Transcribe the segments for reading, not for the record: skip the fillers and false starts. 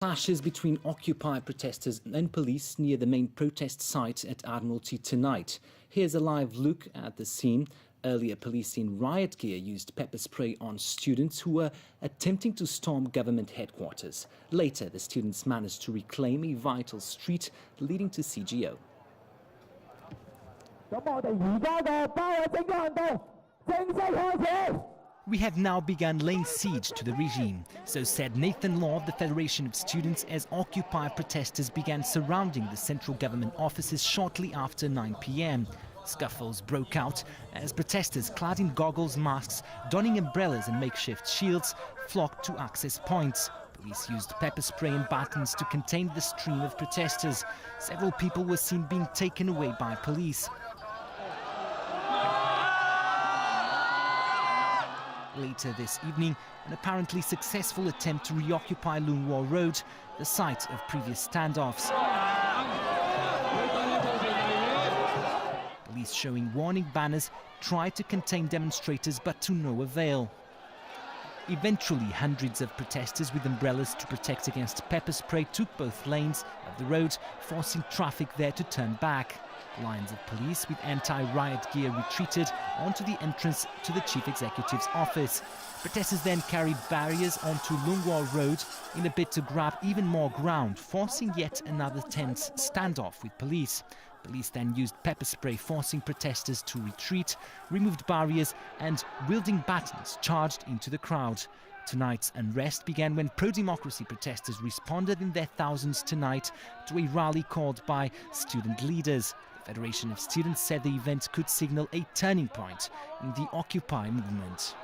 Clashes between Occupy protesters and police near the main protest site at Admiralty tonight. Here's a live look at the scene. Earlier, police in riot gear used pepper spray on students who were attempting to storm government headquarters. Later, the students managed to reclaim a vital street leading to CGO. We have now begun laying siege to the regime, so said Nathan Law of the Federation of Students as Occupy protesters began surrounding the central government offices shortly after 9 p.m. Scuffles broke out as protesters clad in goggles, masks, donning umbrellas and makeshift shields flocked to access points. Police used pepper spray and batons to contain the stream of protesters. Several people were seen being taken away by police. Later this evening, an apparently successful attempt to reoccupy Lung War Road, the site of previous standoffs. Police showing warning banners tried to contain demonstrators, but to no avail. Eventually, hundreds of protesters with umbrellas to protect against pepper spray took both lanes of the road, forcing traffic there to turn back. Lines of police with anti-riot gear retreated onto the entrance to the chief executive's office. Protesters then carried barriers onto Lung War Road in a bid to grab even more ground, forcing yet another tense standoff with police. Police then used pepper spray, forcing protesters to retreat, removed barriers and, wielding batons, charged into the crowd. Tonight's unrest began when pro-democracy protesters responded in their thousands tonight to a rally called by student leaders. The Federation of Students said the event could signal a turning point in the Occupy movement.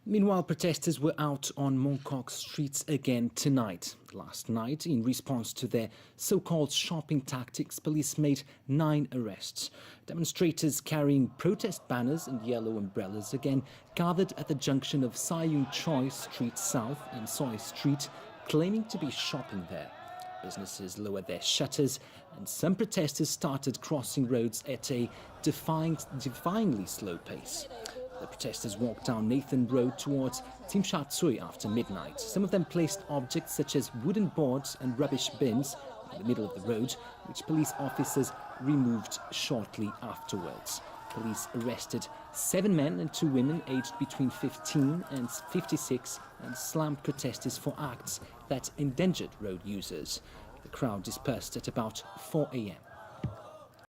Meanwhile, protesters were out on Mongkok streets again tonight. Last night, in response to their so-called shopping tactics, police made 9 arrests. Demonstrators carrying protest banners and yellow umbrellas again gathered at the junction of Sai Yung Choi Street South and Soy Street, claiming to be shopping there. Businesses lowered their shutters and some protesters started crossing roads at a defyingly slow pace. The protesters walked down Nathan Road towards Tsim Sha Tsui after midnight. Some of them placed objects such as wooden boards and rubbish bins in the middle of the road, which police officers removed shortly afterwards. Police arrested 7 men and 2 women aged between 15 and 56 and slammed protesters for acts that endangered road users. The crowd dispersed at about 4 a.m.